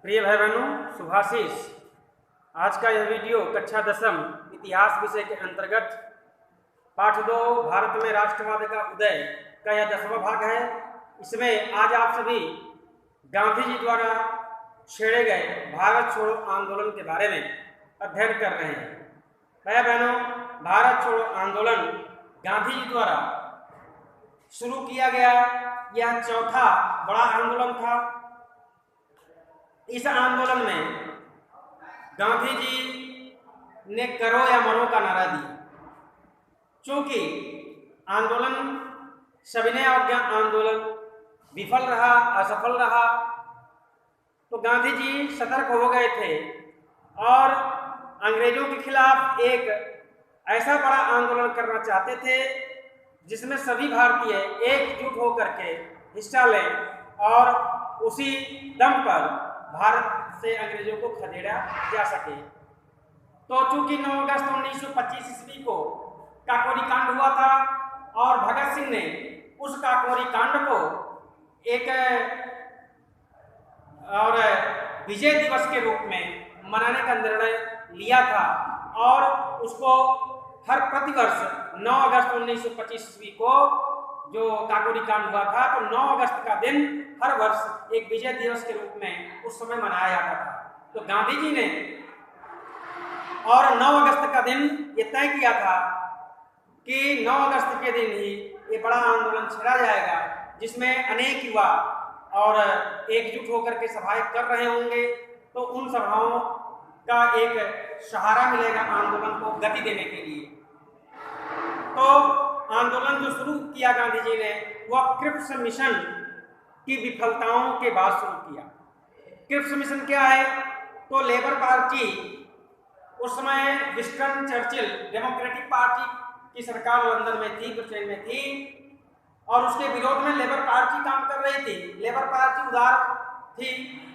प्रिय भाई बहनों, शुभाशीष। आज का यह वीडियो कक्षा 10वीं इतिहास विषय के अंतर्गत पाठ 2 भारत में राष्ट्रवाद का उदय का यह 10वां भाग है। इसमें आज आप सभी गांधी जी द्वारा छेड़े गए भारत छोड़ो आंदोलन के बारे में अध्ययन कर रहे हैं। भाई बहनों, भारत छोड़ो आंदोलन गांधी जी द्वारा शुरू किया गया यह चौथा बड़ा आंदोलन था। इस आंदोलन में गांधी जी ने करो या मरो का नारा दिया। चूंकि आंदोलन सविनय अवज्ञा आंदोलन विफल रहा, असफल रहा, तो गांधी जी सतर्क हो गए थे और अंग्रेजों के खिलाफ एक ऐसा बड़ा आंदोलन करना चाहते थे जिसमें सभी भारतीय एकजुट होकर के हिस्सा लें और उसी दम पर भारत से अंग्रेजों को खदेड़ा जा सके। तो चूंकि 9 अगस्त 1925 ईस्वी को काकोरी कांड हुआ था और भगत सिंह ने उस काकोरी कांड को एक और विजय दिवस के रूप में मनाने का निर्णय लिया था और उसको हर प्रतिवर्ष 9 अगस्त 1925 ईस्वी को जो काकोरी कांड हुआ था, तो 9 अगस्त का दिन हर वर्ष एक विजय दिवस के रूप में उस समय मनाया जाता था। तो गांधी जी ने और 9 अगस्त का दिन ये तय किया था कि 9 अगस्त के दिन ही ये बड़ा आंदोलन छेड़ा जाएगा, जिसमें अनेक युवा और एकजुट होकर के सभाएं कर रहे होंगे। तो उन सभाओं का एक सहारा मिलेगा आंदोलन को गति देने के लिए। तो आंदोलन जो शुरू किया गांधी जी ने वह क्रिप्स मिशन की विफलताओं के बाद शुरू किया। क्रिप्स मिशन क्या है? तो लेबर पार्टी उस समय विंस्टन चर्चिल डेमोक्रेटिक पार्टी की सरकार लंदन में थी, ब्रिटेन में थी, और उसके विरोध में लेबर पार्टी काम कर रही थी। लेबर पार्टी उदार थी,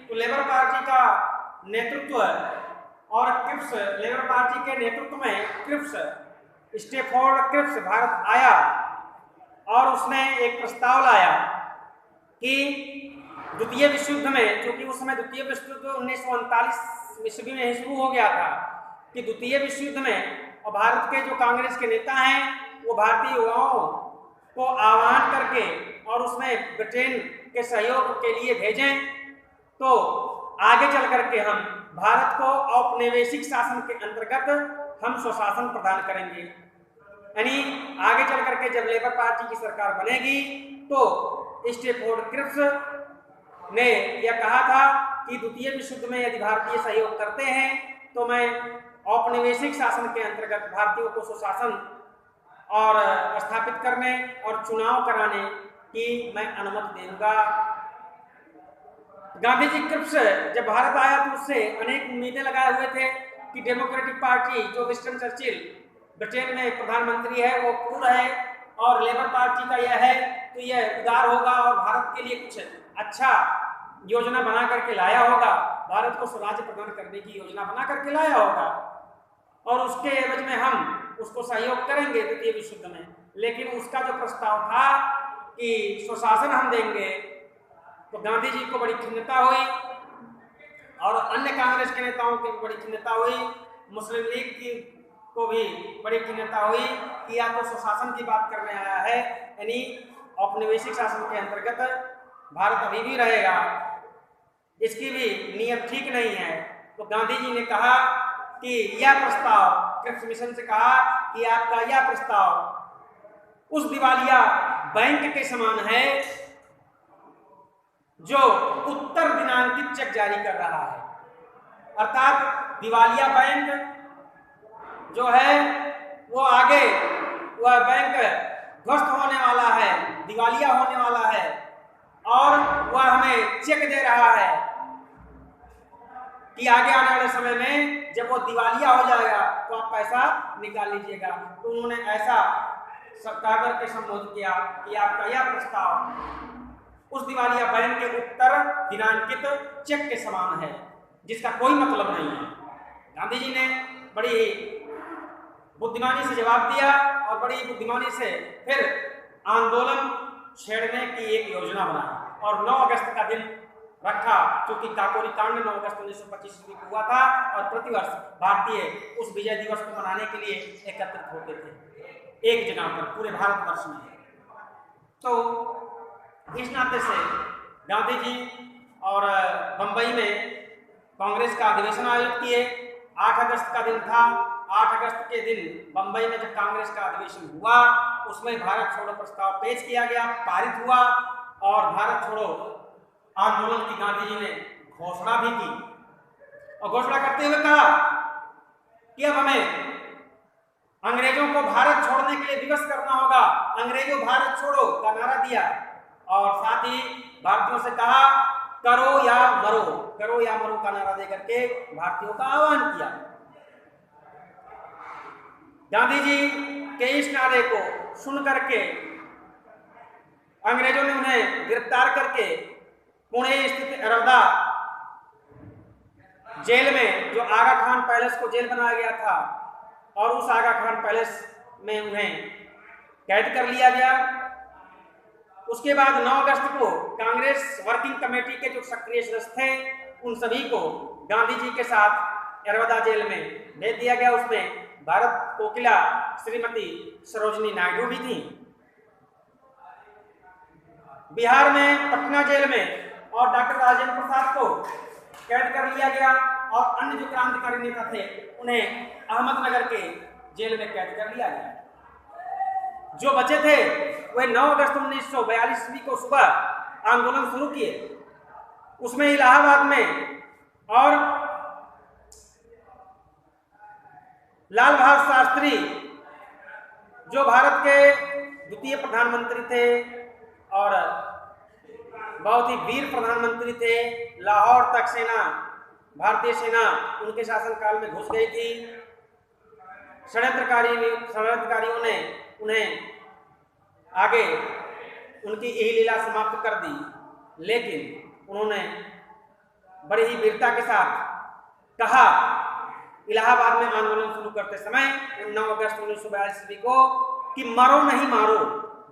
तो लेबर पार्टी का नेतृत्व और क्रिप्स लेबर पार्टी के नेतृत्व में क्रिप्स स्टैफोर्ड क्रिप्स भारत आया और उसने एक प्रस्ताव लाया कि द्वितीय विश्व युद्ध में, क्योंकि उस समय द्वितीय विश्व युद्ध 1939 ईस्वी में ही शुरू हो गया था, कि द्वितीय विश्व युद्ध में और भारत के जो कांग्रेस के नेता हैं वो भारतीय युवाओं को आह्वान करके और उसमें ब्रिटेन के सहयोग के लिए भेजें, तो आगे चल करके हम भारत को औपनिवेशिक शासन के अंतर्गत हम स्वशासन प्रदान करेंगे। यानी आगे चल करके जब लेबर पार्टी की सरकार बनेगी तो स्टैफोर्ड क्रिप्स ने यह कहा था कि द्वितीय विश्व युद्ध में यदि भारतीय सहयोग करते हैं तो मैं औपनिवेशिक शासन के अंतर्गत भारतीयों को स्वशासन और स्थापित करने और चुनाव कराने की मैं अनुमति दूंगा। गांधी जी क्रिप्स जब भारत आया तो उससे अनेक उम्मीदें लगाए हुए थे कि डेमोक्रेटिक पार्टी जो विंस्टन चर्चिल ब्रिटेन में प्रधानमंत्री है वो क्रूर है और लेबर पार्टी का यह है तो यह उदार होगा और भारत के लिए कुछ अच्छा योजना बना करके लाया होगा, भारत को स्वराज्य प्रदान करने की योजना बना करके लाया होगा और उसके एवज में हम उसको सहयोग करेंगे द्वितीय विश्व युद्ध में। लेकिन उसका जो प्रस्ताव था कि स्वशासन हम देंगे, तो गांधी जी को बड़ी खिन्नता हुई और अन्य कांग्रेस के नेताओं की बड़ी खिन्नता हुई, मुस्लिम लीग की को भी बड़ी खिन्नता हुई कि या तो स्वशासन की बात करने आया है, यानी औपनिवेशिक शासन के अंतर्गत भारत अभी भी रहेगा, इसकी भी नीयत ठीक नहीं है। तो गांधी जी ने कहा कि यह प्रस्ताव, क्रिप्स मिशन से कहा कि आपका यह प्रस्ताव उस दिवालिया बैंक के समान है जो उत्तर दिनांकित चेक जारी कर रहा है। अर्थात दिवालिया बैंक जो है वो आगे वह बैंक ध्वस्त होने वाला है, दिवालिया होने वाला है और वह हमें चेक दे रहा है कि आगे आने वाले समय में जब वो दिवालिया हो जाएगा तो आप पैसा निकाल लीजिएगा। तो उन्होंने ऐसा कह करके संबोधित किया कि आपका यह प्रस्ताव उस दिवालिया बैंक के उत्तर दिनांकित चेक के समान है, जिसका कोई मतलब नहीं है। गांधी जी ने बड़ी बुद्धिमानी से जवाब दिया और बड़ी बुद्धिमानी से फिर आंदोलन छेड़ने की एक योजना बनाई और 9 अगस्त का दिन रखा, क्योंकि काकोरी कांड 9 अगस्त 1925 ईस्वी को हुआ था और प्रतिवर्ष भारतीय उस विजय दिवस को मनाने के लिए एकत्रित होते थे एक जगह पर पूरे भारतवर्ष में। तो इस नाते से गांधी जी और बंबई में कांग्रेस का अधिवेशन आयोजित किए। 8 अगस्त का दिन था। 8 अगस्त के दिन बंबई में जब कांग्रेस का अधिवेशन हुआ, उसमें भारत छोड़ो प्रस्ताव पेश किया गया, पारित हुआ और भारत छोड़ो आंदोलन की गांधी जी ने घोषणा भी की और घोषणा करते हुए कहा कि अब हमें अंग्रेजों को भारत छोड़ने के लिए विवश करना होगा। अंग्रेजों भारत छोड़ो का नारा दिया और साथ ही भारतीयों से कहा करो या मरो, करो या मरो का नारा देकर के भारतीयों का आह्वान किया। गांधी जी के इस नारे को सुन करके अंग्रेजों ने उन्हें गिरफ्तार करके पुणे स्थित अरवदा जेल में, जो आगा खान पैलेस को जेल बनाया गया था, और उस आगा खान पैलेस में उन्हें कैद कर लिया गया। उसके बाद 9 अगस्त को कांग्रेस वर्किंग कमेटी के जो सक्रिय सदस्य थे उन सभी को गांधी जी के साथ अरवदा जेल में भेज दिया गया। उसमें भारत कोकिला श्रीमती सरोजिनी नायडू भी थी। बिहार में पटना जेल में और डॉक्टर राजेंद्र प्रसाद को कैद कर लिया गया और अन्य जो क्रांतिकारी नेता थे उन्हें अहमदनगर के जेल में कैद कर लिया गया। जो बचे थे वे 9 अगस्त 1942 ईस्वी को सुबह आंदोलन शुरू किए। उसमें इलाहाबाद में और लाल बहादुर शास्त्री जो भारत के द्वितीय प्रधानमंत्री थे और बहुत ही वीर प्रधानमंत्री थे, लाहौर तक सेना, भारतीय सेना उनके शासनकाल में घुस गई थी। षड्यंत्रकारियों ने उन्हें आगे उनकी यही लीला समाप्त कर दी, लेकिन उन्होंने बड़ी ही वीरता के साथ कहा इलाहाबाद में आंदोलन शुरू करते समय 9 अगस्त 1942 ईस्वी को कि मरो नहीं मारो।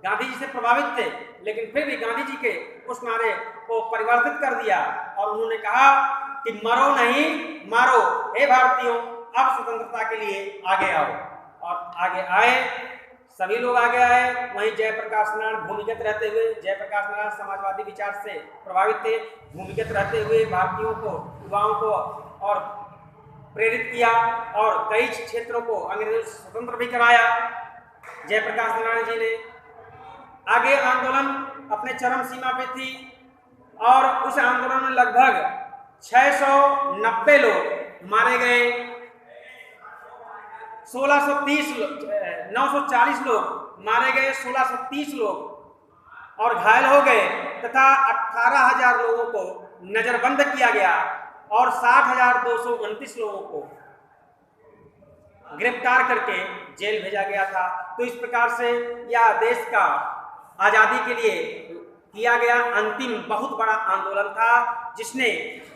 गांधी जी से प्रभावित थे, लेकिन फिर भी गांधी जी के उस नारे को परिवर्तित कर दिया और उन्होंने कहा कि मरो नहीं मारो, हे भारतीयों अब स्वतंत्रता के लिए आगे आओ। और आगे आए, सभी लोग आगे आए। वहीं जयप्रकाश नारायण भूमिगत रहते हुए, जयप्रकाश नारायण समाजवादी विचार से प्रभावित थे, भूमिगत रहते हुए भारतीयों को, युवाओं को और प्रेरित किया और कई क्षेत्रों को अंग्रेजों से स्वतंत्र भी कराया जयप्रकाश नारायण जी ने। आगे आंदोलन अपने चरम सीमा पे थी और उस आंदोलन में लगभग 690 लोग मारे गए, 940 लोग मारे गए, 1630 लोग और घायल हो गए तथा 18,000 लोगों को नजरबंद किया गया और 60,229 लोगों को गिरफ्तार करके जेल भेजा गया था। तो इस प्रकार से यह देश का आजादी के लिए किया गया अंतिम बहुत बड़ा आंदोलन था, जिसने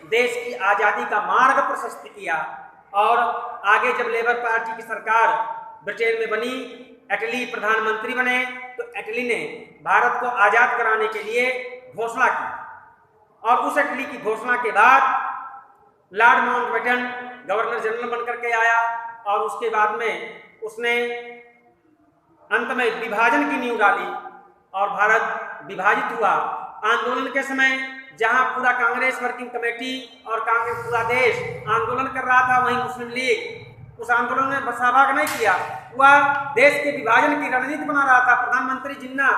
देश की आजादी का मार्ग प्रशस्त किया। और आगे जब लेबर पार्टी की सरकार ब्रिटेन में बनी, एटली प्रधानमंत्री बने, तो एटली ने भारत को आजाद कराने के लिए घोषणा की और उस एटली की घोषणा के बाद लॉर्ड माउंटबेटन गवर्नर जनरल बनकर के आया और उसके बाद में उसने अंत में विभाजन की नींव डाली और भारत विभाजित हुआ। आंदोलन के समय जहां पूरा कांग्रेस वर्किंग कमेटी और कांग्रेस पूरा देश आंदोलन कर रहा था, वहीं मुस्लिम लीग उस आंदोलन में सहभाग नहीं किया। वह देश के विभाजन की रणनीति बना रहा था। प्रधानमंत्री जिन्ना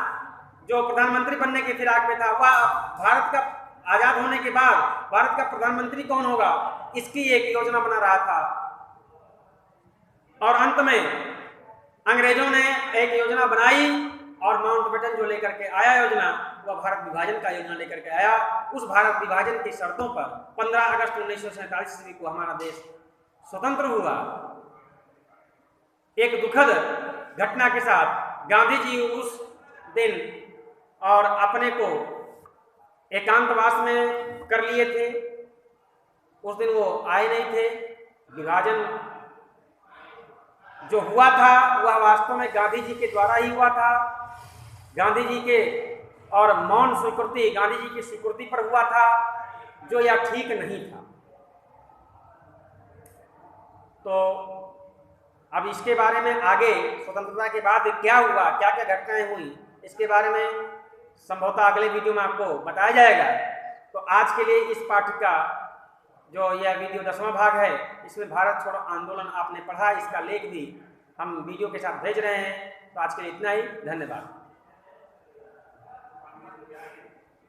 जो प्रधानमंत्री बनने के फिराक में था, वह भारत का आजाद होने के बाद भारत का प्रधानमंत्री कौन होगा, इसकी एक योजना बना रहा था। और अंत में अंग्रेजों ने एक योजना बनाई और माउंटबेटन जो लेकर के आया योजना, वह भारत विभाजन का योजना लेकर के आया। उस भारत विभाजन की शर्तों पर 15 अगस्त 1947 ईस्वी को हमारा देश स्वतंत्र हुआ। एक दुखद घटना के साथ गांधी जी उस दिन और अपने को एकांतवास में कर लिए थे। उस दिन वो आए नहीं थे। विभाजन जो हुआ था वह वास्तव में गांधी जी के द्वारा ही हुआ था। गांधी जी के और मौन स्वीकृति गांधी जी की स्वीकृति पर हुआ था। जो यह ठीक नहीं था। तो अब इसके बारे में आगे स्वतंत्रता के बाद क्या हुआ, क्या क्या घटनाएं हुई, इसके बारे में संभवतः अगले वीडियो में आपको बताया जाएगा। तो आज के लिए इस पाठ का जो यह वीडियो 10वां भाग है, इसमें भारत छोड़ो आंदोलन आपने पढ़ा, इसका लेख भी हम वीडियो के साथ भेज रहे हैं। तो आज के लिए इतना ही, धन्यवाद।